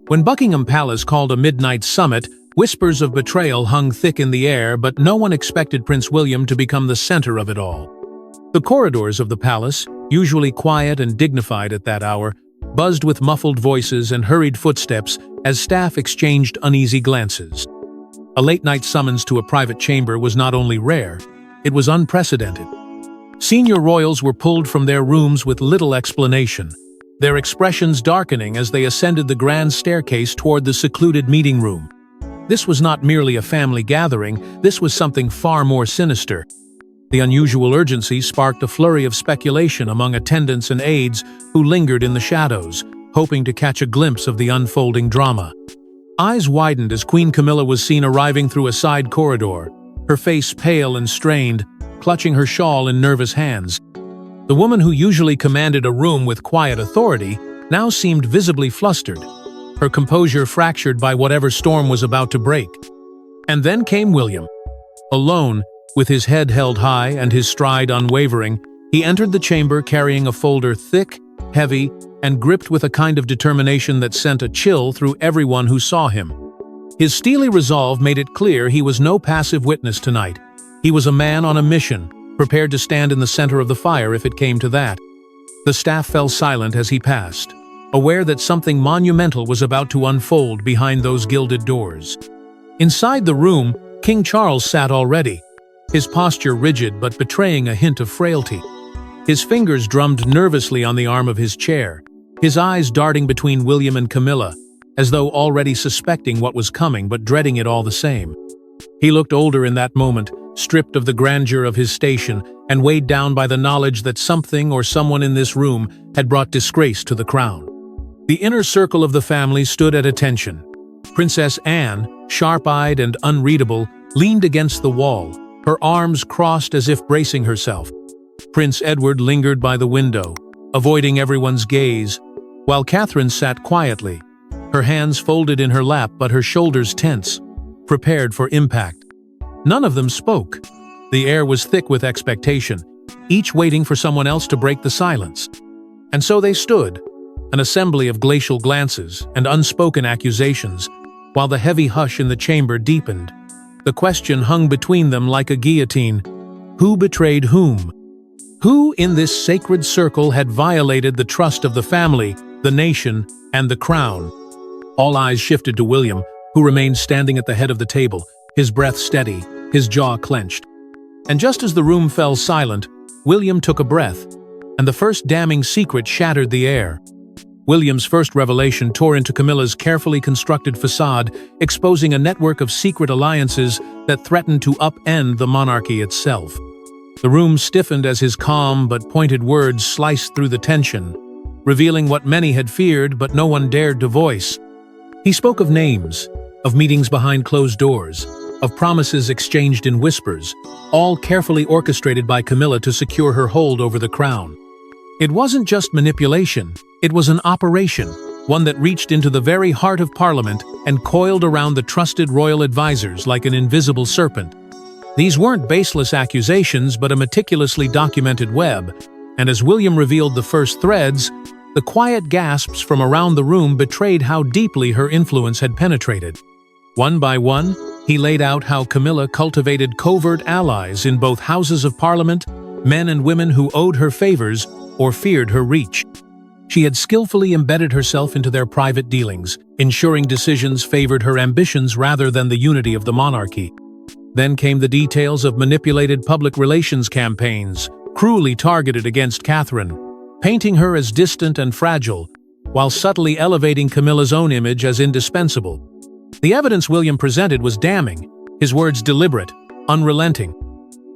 When Buckingham Palace called a midnight summit, whispers of betrayal hung thick in the air, but no one expected Prince William to become the center of it all. The corridors of the palace, usually quiet and dignified at that hour, buzzed with muffled voices and hurried footsteps as staff exchanged uneasy glances. A late-night summons to a private chamber was not only rare, it was unprecedented. Senior royals were pulled from their rooms with little explanation, their expressions darkening as they ascended the grand staircase toward the secluded meeting room. This was not merely a family gathering, this was something far more sinister. The unusual urgency sparked a flurry of speculation among attendants and aides who lingered in the shadows, hoping to catch a glimpse of the unfolding drama. Eyes widened as Queen Camilla was seen arriving through a side corridor, her face pale and strained, clutching her shawl in nervous hands. The woman who usually commanded a room with quiet authority now seemed visibly flustered, her composure fractured by whatever storm was about to break. And then came William. Alone, with his head held high and his stride unwavering, he entered the chamber carrying a folder thick, heavy, and gripped with a kind of determination that sent a chill through everyone who saw him. His steely resolve made it clear he was no passive witness tonight. He was a man on a mission, prepared to stand in the center of the fire if it came to that. The staff fell silent as he passed, aware that something monumental was about to unfold behind those gilded doors. Inside the room, King Charles sat already, his posture rigid but betraying a hint of frailty. His fingers drummed nervously on the arm of his chair, his eyes darting between William and Camilla, as though already suspecting what was coming but dreading it all the same. He looked older in that moment, stripped of the grandeur of his station and weighed down by the knowledge that something or someone in this room had brought disgrace to the crown. The inner circle of the family stood at attention. Princess Anne, sharp-eyed and unreadable, leaned against the wall, her arms crossed as if bracing herself. Prince Edward lingered by the window, avoiding everyone's gaze, while Catherine sat quietly, her hands folded in her lap but her shoulders tense, prepared for impact. None of them spoke. The air was thick with expectation, each waiting for someone else to break the silence. And so they stood, an assembly of glacial glances and unspoken accusations, while the heavy hush in the chamber deepened. The question hung between them like a guillotine. Who betrayed whom? Who in this sacred circle had violated the trust of the family, the nation, and the crown? All eyes shifted to William, who remained standing at the head of the table, his breath steady, his jaw clenched. And just as the room fell silent, William took a breath, and the first damning secret shattered the air. William's first revelation tore into Camilla's carefully constructed facade, exposing a network of secret alliances that threatened to upend the monarchy itself. The room stiffened as his calm but pointed words sliced through the tension, revealing what many had feared but no one dared to voice. He spoke of names, of meetings behind closed doors, of promises exchanged in whispers, all carefully orchestrated by Camilla to secure her hold over the crown. It wasn't just manipulation, it was an operation, one that reached into the very heart of Parliament and coiled around the trusted royal advisors like an invisible serpent. These weren't baseless accusations but a meticulously documented web, and as William revealed the first threads, the quiet gasps from around the room betrayed how deeply her influence had penetrated. One by one, he laid out how Camilla cultivated covert allies in both houses of Parliament, men and women who owed her favors or feared her reach. She had skillfully embedded herself into their private dealings, ensuring decisions favored her ambitions rather than the unity of the monarchy. Then came the details of manipulated public relations campaigns, cruelly targeted against Catherine, painting her as distant and fragile, while subtly elevating Camilla's own image as indispensable. The evidence William presented was damning, his words deliberate, unrelenting.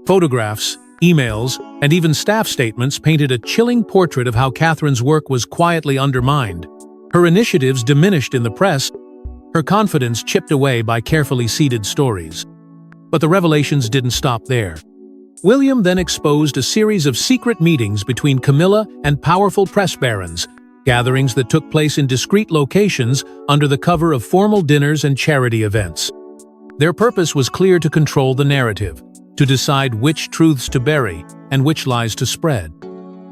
Photographs, emails, and even staff statements painted a chilling portrait of how Catherine's work was quietly undermined, her initiatives diminished in the press, her confidence chipped away by carefully seeded stories. But the revelations didn't stop there. William then exposed a series of secret meetings between Camilla and powerful press barons, gatherings that took place in discreet locations under the cover of formal dinners and charity events. Their purpose was clear: to control the narrative, to decide which truths to bury and which lies to spread.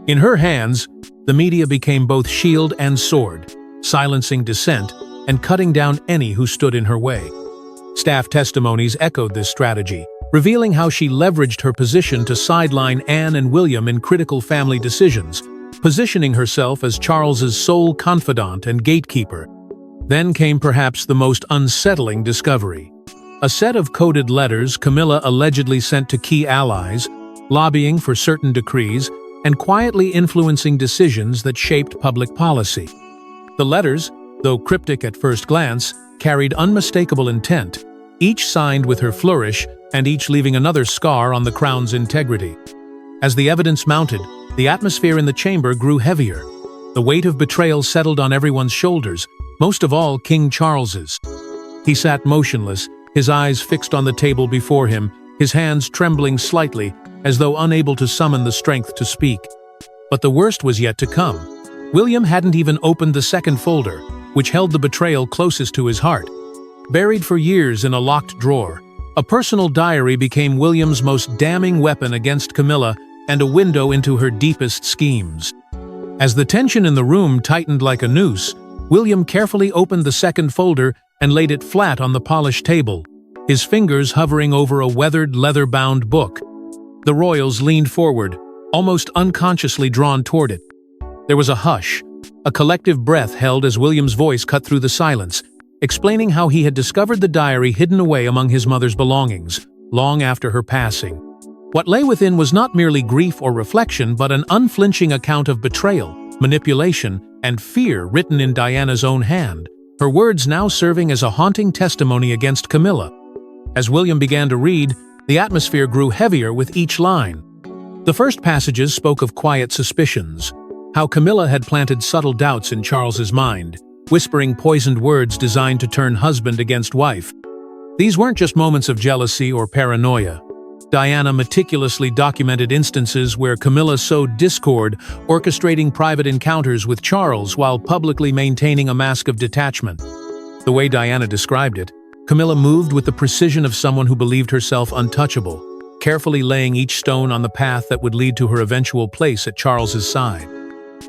In her hands, the media became both shield and sword, silencing dissent and cutting down any who stood in her way. Staff testimonies echoed this strategy, revealing how she leveraged her position to sideline Anne and William in critical family decisions, positioning herself as Charles's sole confidant and gatekeeper. Then came perhaps the most unsettling discovery. A set of coded letters Camilla allegedly sent to key allies, lobbying for certain decrees and quietly influencing decisions that shaped public policy. The letters, though cryptic at first glance, carried unmistakable intent, each signed with her flourish and each leaving another scar on the crown's integrity. As the evidence mounted, the atmosphere in the chamber grew heavier. The weight of betrayal settled on everyone's shoulders, most of all King Charles's. He sat motionless, his eyes fixed on the table before him, his hands trembling slightly, as though unable to summon the strength to speak. But the worst was yet to come. William hadn't even opened the second folder, which held the betrayal closest to his heart. Buried for years in a locked drawer, a personal diary became William's most damning weapon against Camilla and a window into her deepest schemes. As the tension in the room tightened like a noose, William carefully opened the second folder and laid it flat on the polished table, his fingers hovering over a weathered, leather-bound book. The royals leaned forward, almost unconsciously drawn toward it. There was a hush, a collective breath held as William's voice cut through the silence, explaining how he had discovered the diary hidden away among his mother's belongings, long after her passing. What lay within was not merely grief or reflection, but an unflinching account of betrayal, manipulation, and fear written in Diana's own hand, her words now serving as a haunting testimony against Camilla. As William began to read, the atmosphere grew heavier with each line. The first passages spoke of quiet suspicions, how Camilla had planted subtle doubts in Charles's mind, whispering poisoned words designed to turn husband against wife. These weren't just moments of jealousy or paranoia. Diana meticulously documented instances where Camilla sowed discord, orchestrating private encounters with Charles while publicly maintaining a mask of detachment. The way Diana described it, Camilla moved with the precision of someone who believed herself untouchable, carefully laying each stone on the path that would lead to her eventual place at Charles's side.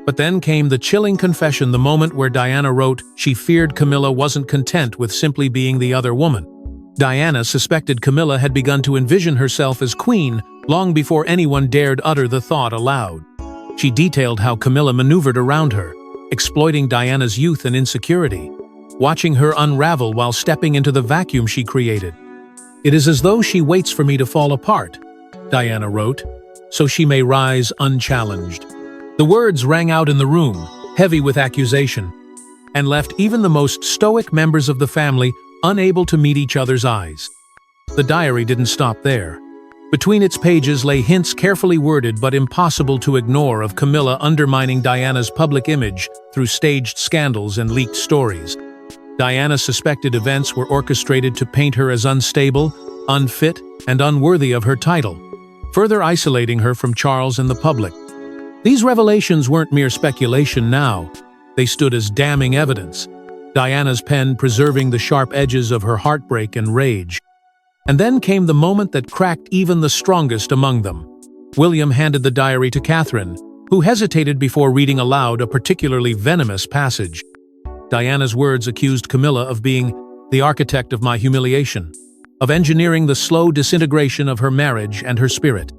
But then came the chilling confession, the moment where Diana wrote she feared Camilla wasn't content with simply being the other woman. Diana suspected Camilla had begun to envision herself as queen long before anyone dared utter the thought aloud. She detailed how Camilla maneuvered around her, exploiting Diana's youth and insecurity, watching her unravel while stepping into the vacuum she created. "It is as though she waits for me to fall apart," Diana wrote, "so she may rise unchallenged." The words rang out in the room, heavy with accusation, and left even the most stoic members of the family unable to meet each other's eyes. The diary didn't stop there. Between its pages lay hints carefully worded but impossible to ignore of Camilla undermining Diana's public image through staged scandals and leaked stories. Diana suspected events were orchestrated to paint her as unstable, unfit, and unworthy of her title, further isolating her from Charles and the public. These revelations weren't mere speculation now. They stood as damning evidence, Diana's pen preserving the sharp edges of her heartbreak and rage. And then came the moment that cracked even the strongest among them. William handed the diary to Catherine, who hesitated before reading aloud a particularly venomous passage. Diana's words accused Camilla of being the architect of my humiliation, of engineering the slow disintegration of her marriage and her spirit.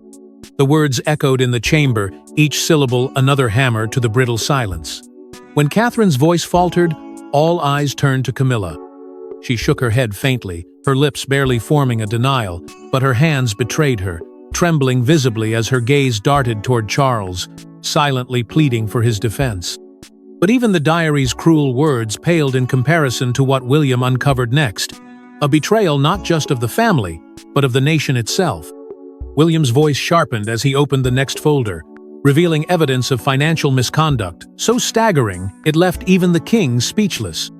The words echoed in the chamber, each syllable another hammer to the brittle silence. When Catherine's voice faltered, all eyes turned to Camilla. She shook her head faintly, her lips barely forming a denial, but her hands betrayed her, trembling visibly as her gaze darted toward Charles, silently pleading for his defense. But even the diary's cruel words paled in comparison to what William uncovered next, a betrayal not just of the family, but of the nation itself. William's voice sharpened as he opened the next folder, revealing evidence of financial misconduct, so staggering it left even the king speechless.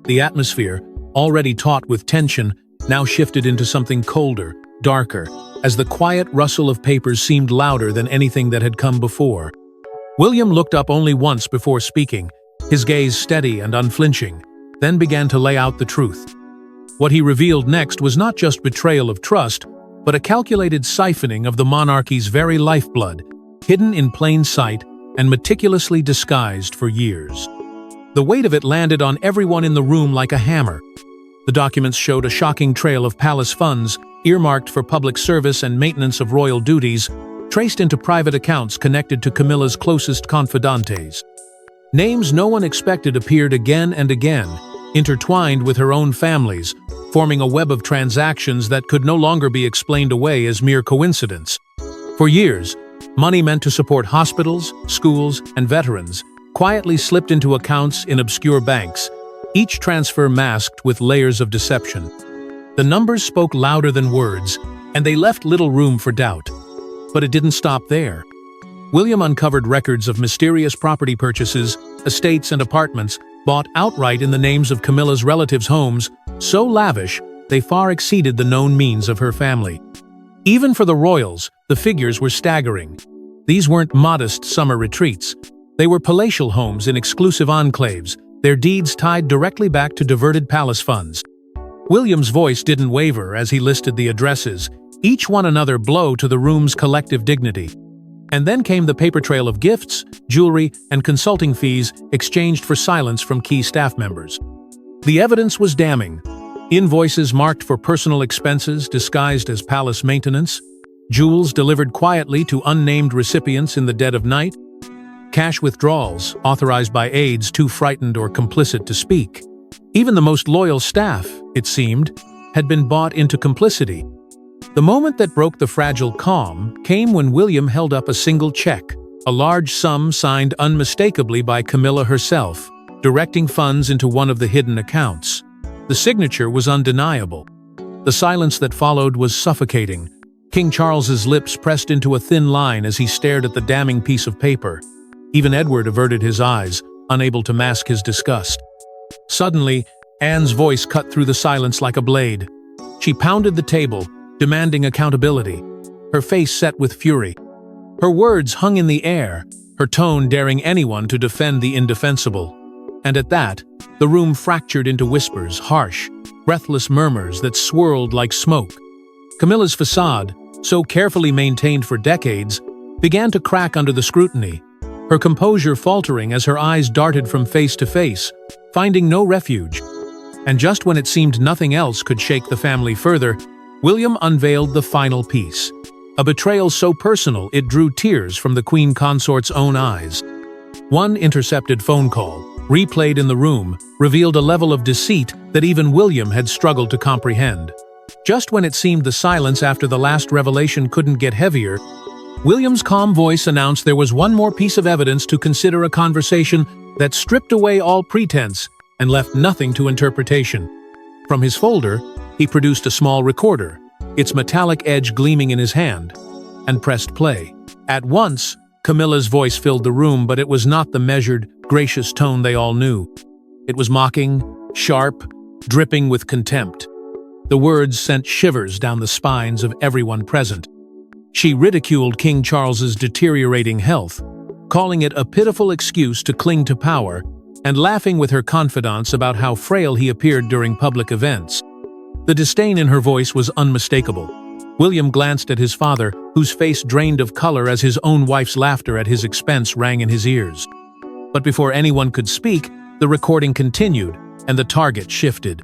The atmosphere, already taut with tension, now shifted into something colder, darker, as the quiet rustle of papers seemed louder than anything that had come before. William looked up only once before speaking, his gaze steady and unflinching, then began to lay out the truth. What he revealed next was not just betrayal of trust, but a calculated siphoning of the monarchy's very lifeblood, hidden in plain sight and meticulously disguised for years. The weight of it landed on everyone in the room like a hammer. The documents showed a shocking trail of palace funds, earmarked for public service and maintenance of royal duties, traced into private accounts connected to Camilla's closest confidantes. Names no one expected appeared again and again, intertwined with her own family's, forming a web of transactions that could no longer be explained away as mere coincidence. For years, money meant to support hospitals, schools, and veterans quietly slipped into accounts in obscure banks, each transfer masked with layers of deception. The numbers spoke louder than words, and they left little room for doubt. But it didn't stop there. William uncovered records of mysterious property purchases, estates and apartments bought outright in the names of Camilla's relatives' homes, so lavish they far exceeded the known means of her family. Even for the royals, the figures were staggering. These weren't modest summer retreats. They were palatial homes in exclusive enclaves, their deeds tied directly back to diverted palace funds. William's voice didn't waver as he listed the addresses, each one another blow to the room's collective dignity. And then came the paper trail of gifts, jewelry, and consulting fees exchanged for silence from key staff members. The evidence was damning. Invoices marked for personal expenses disguised as palace maintenance, jewels delivered quietly to unnamed recipients in the dead of night, cash withdrawals authorized by aides too frightened or complicit to speak. Even the most loyal staff, it seemed, had been bought into complicity. The moment that broke the fragile calm came when William held up a single check, a large sum signed unmistakably by Camilla herself, directing funds into one of the hidden accounts. The signature was undeniable. The silence that followed was suffocating. King Charles's lips pressed into a thin line as he stared at the damning piece of paper. Even Edward averted his eyes, unable to mask his disgust. Suddenly, Anne's voice cut through the silence like a blade. She pounded the table, demanding accountability, her face set with fury. Her words hung in the air, her tone daring anyone to defend the indefensible. And at that, the room fractured into whispers, harsh, breathless murmurs that swirled like smoke. Camilla's facade, so carefully maintained for decades, began to crack under the scrutiny, her composure faltering as her eyes darted from face to face, finding no refuge. And just when it seemed nothing else could shake the family further, William unveiled the final piece. A betrayal so personal it drew tears from the Queen Consort's own eyes. One intercepted phone call, replayed in the room, revealed a level of deceit that even William had struggled to comprehend. Just when it seemed the silence after the last revelation couldn't get heavier, William's calm voice announced there was one more piece of evidence to consider, a conversation that stripped away all pretense and left nothing to interpretation. From his folder, he produced a small recorder, its metallic edge gleaming in his hand, and pressed play. At once, Camilla's voice filled the room, but it was not the measured, gracious tone they all knew. It was mocking, sharp, dripping with contempt. The words sent shivers down the spines of everyone present. She ridiculed King Charles's deteriorating health, calling it a pitiful excuse to cling to power, and laughing with her confidants about how frail he appeared during public events. The disdain in her voice was unmistakable. William glanced at his father, whose face drained of color as his own wife's laughter at his expense rang in his ears. But before anyone could speak, the recording continued, and the target shifted.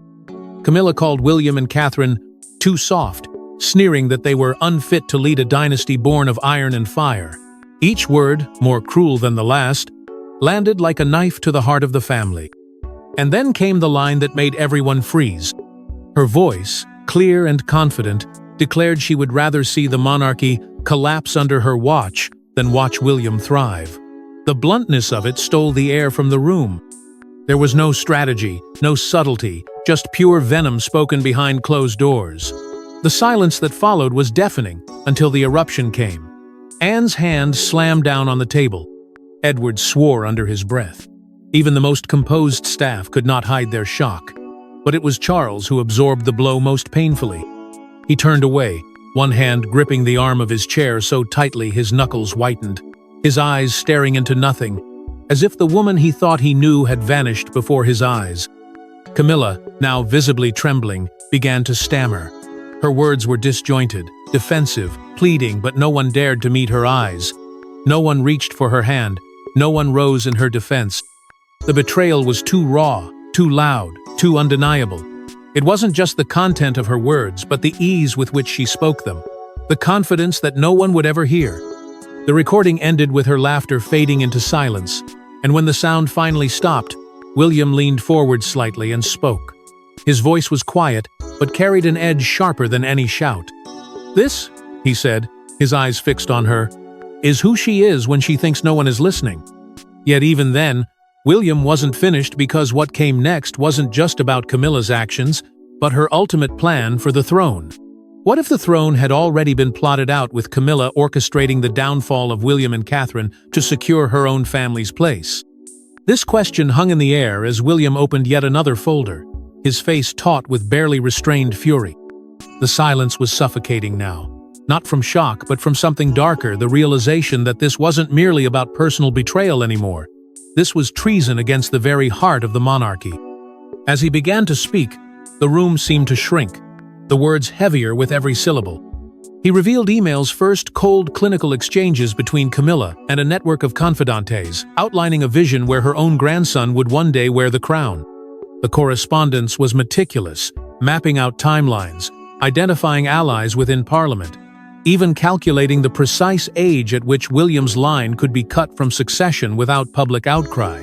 Camilla called William and Catherine too soft, sneering that they were unfit to lead a dynasty born of iron and fire. Each word, more cruel than the last, landed like a knife to the heart of the family. And then came the line that made everyone freeze. Her voice, clear and confident, declared she would rather see the monarchy collapse under her watch than watch William thrive. The bluntness of it stole the air from the room. There was no strategy, no subtlety, just pure venom spoken behind closed doors. The silence that followed was deafening until the eruption came. Anne's hand slammed down on the table. Edward swore under his breath. Even the most composed staff could not hide their shock. But it was Charles who absorbed the blow most painfully. He turned away, one hand gripping the arm of his chair so tightly his knuckles whitened, his eyes staring into nothing, as if the woman he thought he knew had vanished before his eyes. Camilla, now visibly trembling, began to stammer. Her words were disjointed, defensive, pleading, but no one dared to meet her eyes. No one reached for her hand. No one rose in her defense. The betrayal was too raw, too loud, too undeniable. It wasn't just the content of her words, but the ease with which she spoke them, the confidence that no one would ever hear. The recording ended with her laughter fading into silence, and when the sound finally stopped, William leaned forward slightly and spoke. His voice was quiet, but carried an edge sharper than any shout. "This," he said, his eyes fixed on her, "is who she is when she thinks no one is listening." Yet even then, William wasn't finished, because what came next wasn't just about Camilla's actions, but her ultimate plan for the throne. What if the throne had already been plotted out, with Camilla orchestrating the downfall of William and Catherine to secure her own family's place? This question hung in the air as William opened yet another folder, his face taut with barely restrained fury. The silence was suffocating now, not from shock but from something darker, the realization that this wasn't merely about personal betrayal anymore. This was treason against the very heart of the monarchy. As he began to speak, the room seemed to shrink, the words heavier with every syllable. He revealed emails, first cold clinical exchanges between Camilla and a network of confidantes, outlining a vision where her own grandson would one day wear the crown. The correspondence was meticulous, mapping out timelines, identifying allies within Parliament, even calculating the precise age at which William's line could be cut from succession without public outcry.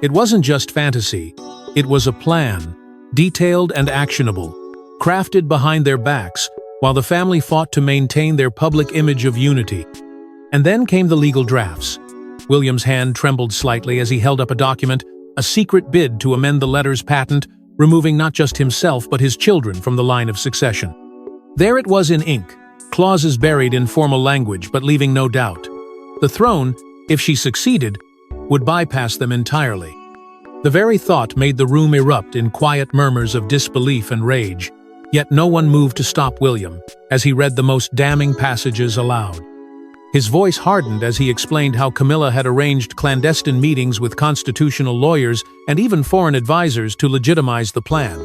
It wasn't just fantasy, it was a plan, detailed and actionable, crafted behind their backs, while the family fought to maintain their public image of unity. And then came the legal drafts. William's hand trembled slightly as he held up a document, a secret bid to amend the letter's patent, removing not just himself but his children from the line of succession. There it was in ink, clauses buried in formal language but leaving no doubt. The throne, if she succeeded, would bypass them entirely. The very thought made the room erupt in quiet murmurs of disbelief and rage. Yet no one moved to stop William as he read the most damning passages aloud. His voice hardened as he explained how Camilla had arranged clandestine meetings with constitutional lawyers and even foreign advisors to legitimize the plan.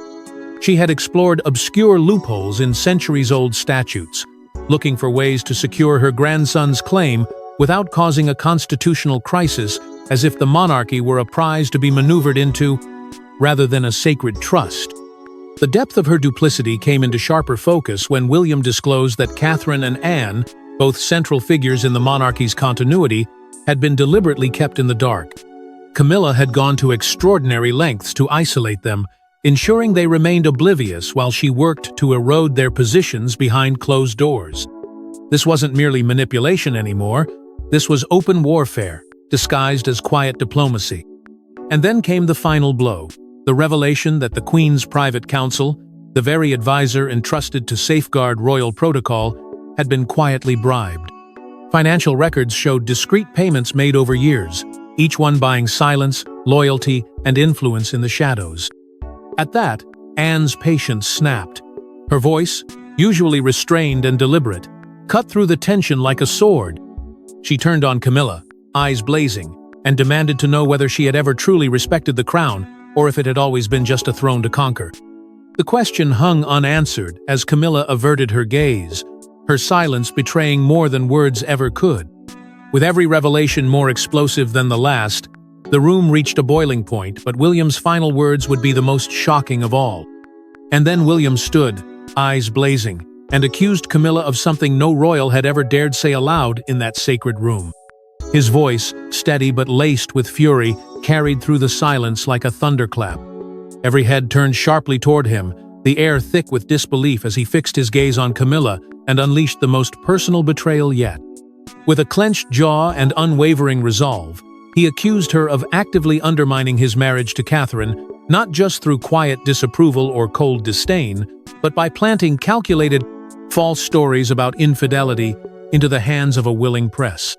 She had explored obscure loopholes in centuries-old statutes, looking for ways to secure her grandson's claim without causing a constitutional crisis, as if the monarchy were a prize to be maneuvered into, rather than a sacred trust. The depth of her duplicity came into sharper focus when William disclosed that Catherine and Anne, both central figures in the monarchy's continuity, had been deliberately kept in the dark. Camilla had gone to extraordinary lengths to isolate them, ensuring they remained oblivious while she worked to erode their positions behind closed doors. This wasn't merely manipulation anymore, this was open warfare, disguised as quiet diplomacy. And then came the final blow. The revelation that the Queen's private counsel, the very advisor entrusted to safeguard royal protocol, had been quietly bribed. Financial records showed discreet payments made over years, each one buying silence, loyalty, and influence in the shadows. At that, Anne's patience snapped. Her voice, usually restrained and deliberate, cut through the tension like a sword. She turned on Camilla, eyes blazing, and demanded to know whether she had ever truly respected the crown, or if it had always been just a throne to conquer. The question hung unanswered as Camilla averted her gaze, her silence betraying more than words ever could. With every revelation more explosive than the last, the room reached a boiling point, but William's final words would be the most shocking of all. And then William stood, eyes blazing, and accused Camilla of something no royal had ever dared say aloud in that sacred room. His voice, steady but laced with fury, carried through the silence like a thunderclap. Every head turned sharply toward him, the air thick with disbelief as he fixed his gaze on Camilla and unleashed the most personal betrayal yet. With a clenched jaw and unwavering resolve, he accused her of actively undermining his marriage to Catherine, not just through quiet disapproval or cold disdain, but by planting calculated, false stories about infidelity into the hands of a willing press.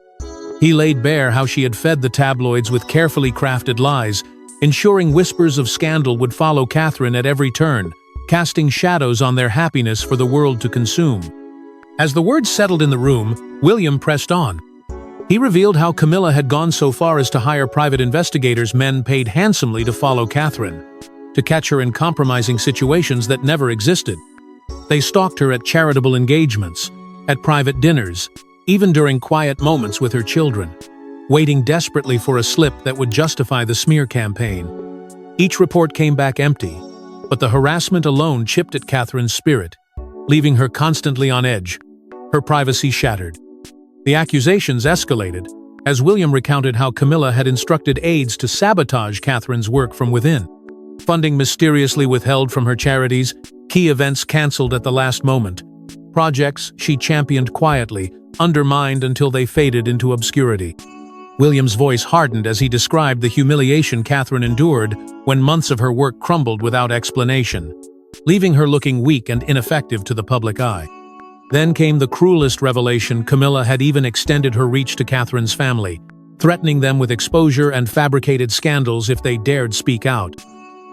He laid bare how she had fed the tabloids with carefully crafted lies, ensuring whispers of scandal would follow Catherine at every turn, casting shadows on their happiness for the world to consume. As the words settled in the room, William pressed on. He revealed how Camilla had gone so far as to hire private investigators, men paid handsomely to follow Catherine, to catch her in compromising situations that never existed. They stalked her at charitable engagements, at private dinners, even during quiet moments with her children. waiting desperately for a slip that would justify the smear campaign. Each report came back empty, but the harassment alone chipped at Catherine's spirit, leaving her constantly on edge, her privacy shattered. The accusations escalated, as William recounted how Camilla had instructed aides to sabotage Catherine's work from within. Funding mysteriously withheld from her charities, key events cancelled at the last moment. Projects she championed quietly, undermined until they faded into obscurity. William's voice hardened as he described the humiliation Catherine endured when months of her work crumbled without explanation, leaving her looking weak and ineffective to the public eye. Then came the cruelest revelation: Camilla had even extended her reach to Catherine's family, threatening them with exposure and fabricated scandals if they dared speak out.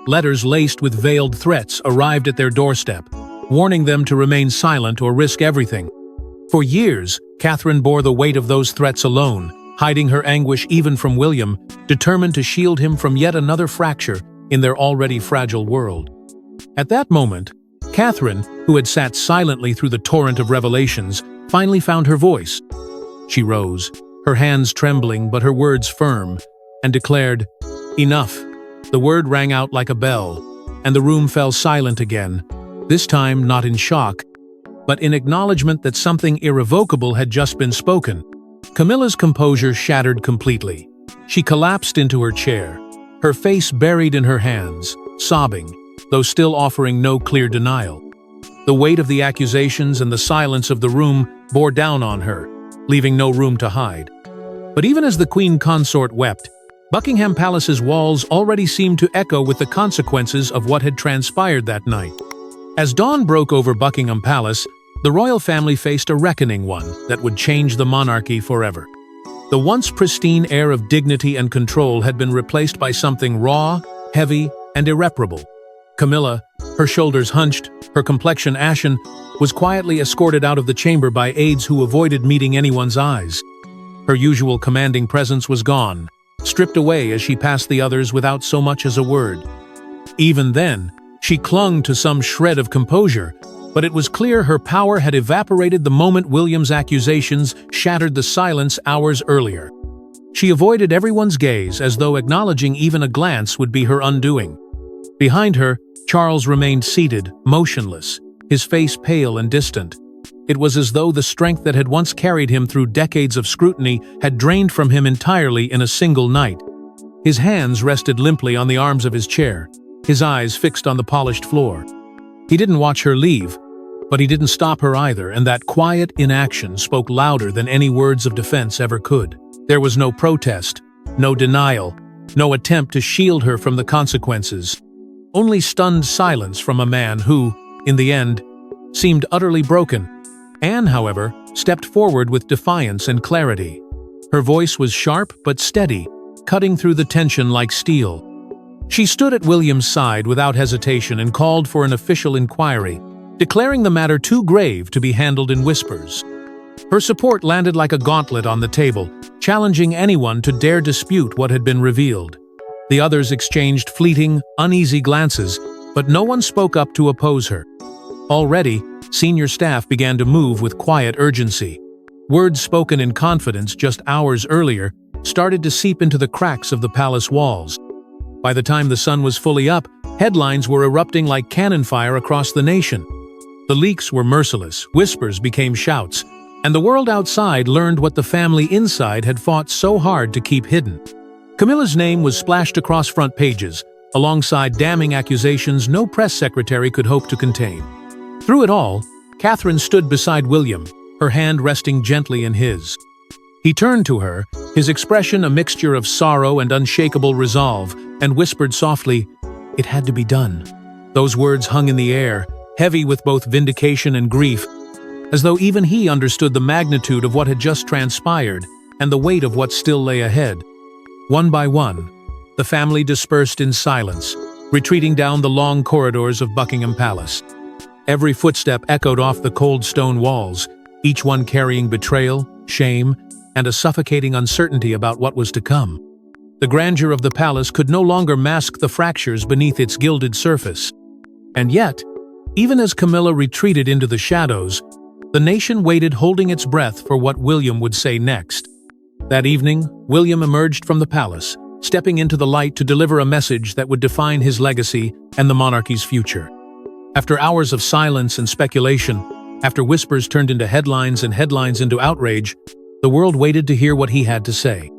Letters laced with veiled threats arrived at their doorstep, warning them to remain silent or risk everything. For years, Catherine bore the weight of those threats alone, hiding her anguish even from William, determined to shield him from yet another fracture in their already fragile world. At that moment, Catherine, who had sat silently through the torrent of revelations, finally found her voice. She rose, her hands trembling but her words firm, and declared, "Enough." The word rang out like a bell, and the room fell silent again, this time not in shock, but in acknowledgement that something irrevocable had just been spoken. Camilla's composure shattered completely. She collapsed into her chair, her face buried in her hands, sobbing, though still offering no clear denial. The weight of the accusations and the silence of the room bore down on her, leaving no room to hide. But even as the Queen Consort wept, Buckingham Palace's walls already seemed to echo with the consequences of what had transpired that night. As dawn broke over Buckingham Palace, the royal family faced a reckoning, one that would change the monarchy forever. The once pristine air of dignity and control had been replaced by something raw, heavy, and irreparable. Camilla, her shoulders hunched, her complexion ashen, was quietly escorted out of the chamber by aides who avoided meeting anyone's eyes. Her usual commanding presence was gone, stripped away as she passed the others without so much as a word. Even then, she clung to some shred of composure, but it was clear her power had evaporated the moment William's accusations shattered the silence hours earlier. She avoided everyone's gaze as though acknowledging even a glance would be her undoing. Behind her, Charles remained seated, motionless, his face pale and distant. It was as though the strength that had once carried him through decades of scrutiny had drained from him entirely in a single night. His hands rested limply on the arms of his chair, his eyes fixed on the polished floor. He didn't watch her leave, but he didn't stop her either, and that quiet inaction spoke louder than any words of defense ever could. There was no protest, no denial, no attempt to shield her from the consequences. Only stunned silence from a man who, in the end, seemed utterly broken. Anne, however, stepped forward with defiance and clarity. Her voice was sharp but steady, cutting through the tension like steel. She stood at William's side without hesitation and called for an official inquiry, declaring the matter too grave to be handled in whispers. Her support landed like a gauntlet on the table, challenging anyone to dare dispute what had been revealed. The others exchanged fleeting, uneasy glances, but no one spoke up to oppose her. Already, senior staff began to move with quiet urgency. Words spoken in confidence just hours earlier started to seep into the cracks of the palace walls. By the time the sun was fully up, headlines were erupting like cannon fire across the nation. The leaks were merciless, whispers became shouts, and the world outside learned what the family inside had fought so hard to keep hidden. Camilla's name was splashed across front pages, alongside damning accusations no press secretary could hope to contain. Through it all, Catherine stood beside William, her hand resting gently in his. He turned to her, his expression a mixture of sorrow and unshakable resolve, and whispered softly, "It had to be done." Those words hung in the air, heavy with both vindication and grief, as though even he understood the magnitude of what had just transpired and the weight of what still lay ahead. One by one, the family dispersed in silence, retreating down the long corridors of Buckingham Palace. Every footstep echoed off the cold stone walls, each one carrying betrayal, shame, and a suffocating uncertainty about what was to come. The grandeur of the palace could no longer mask the fractures beneath its gilded surface. And yet, even as Camilla retreated into the shadows, the nation waited, holding its breath for what William would say next. That evening, William emerged from the palace, stepping into the light to deliver a message that would define his legacy and the monarchy's future. After hours of silence and speculation, after whispers turned into headlines and headlines into outrage, the world waited to hear what he had to say.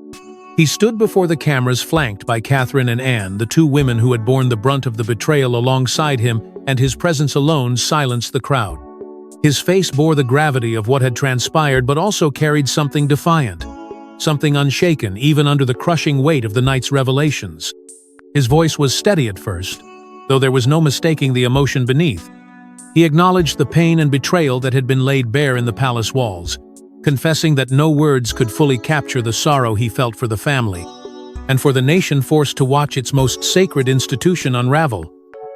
He stood before the cameras flanked by Catherine and Anne, the two women who had borne the brunt of the betrayal alongside him, and his presence alone silenced the crowd. His face bore the gravity of what had transpired but also carried something defiant, something unshaken even under the crushing weight of the night's revelations. His voice was steady at first, though there was no mistaking the emotion beneath. He acknowledged the pain and betrayal that had been laid bare in the palace walls, confessing that no words could fully capture the sorrow he felt for the family, and for the nation forced to watch its most sacred institution unravel.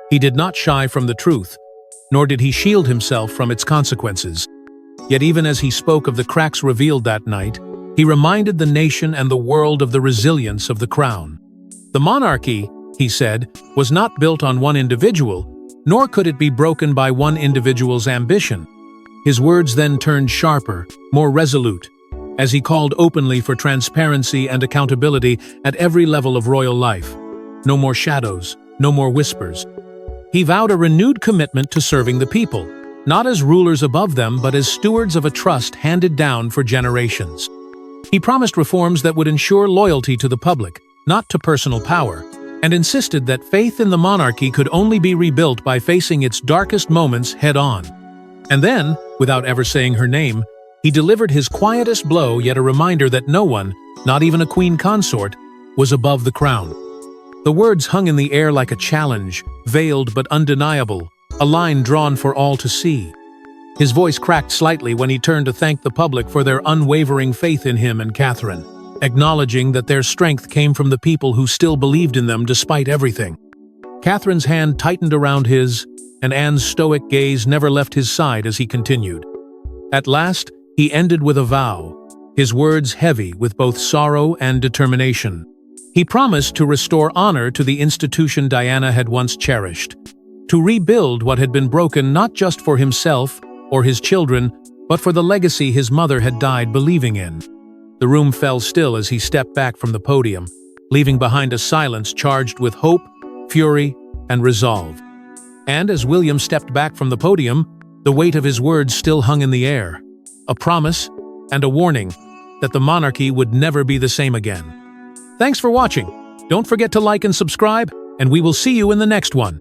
He did not shy from the truth, nor did he shield himself from its consequences. Yet even as he spoke of the cracks revealed that night, he reminded the nation and the world of the resilience of the crown. The monarchy, he said, was not built on one individual, nor could it be broken by one individual's ambition. His words then turned sharper, more resolute, as he called openly for transparency and accountability at every level of royal life. No more shadows, no more whispers. He vowed a renewed commitment to serving the people, not as rulers above them but as stewards of a trust handed down for generations. He promised reforms that would ensure loyalty to the public, not to personal power, and insisted that faith in the monarchy could only be rebuilt by facing its darkest moments head-on. And then, without ever saying her name, he delivered his quietest blow, yet a reminder that no one, not even a queen consort, was above the crown. The words hung in the air like a challenge, veiled but undeniable, a line drawn for all to see. His voice cracked slightly when he turned to thank the public for their unwavering faith in him and Catherine, acknowledging that their strength came from the people who still believed in them despite everything. Catherine's hand tightened around his, and Anne's stoic gaze never left his side as he continued. At last, he ended with a vow, his words heavy with both sorrow and determination. He promised to restore honor to the institution Diana had once cherished, to rebuild what had been broken not just for himself or his children, but for the legacy his mother had died believing in. The room fell still as he stepped back from the podium, leaving behind a silence charged with hope, fury, and resolve. And as William stepped back from the podium, the weight of his words still hung in the air, a promise and a warning that the monarchy would never be the same again. Thanks for watching. Don't forget to like and subscribe, and we will see you in the next one.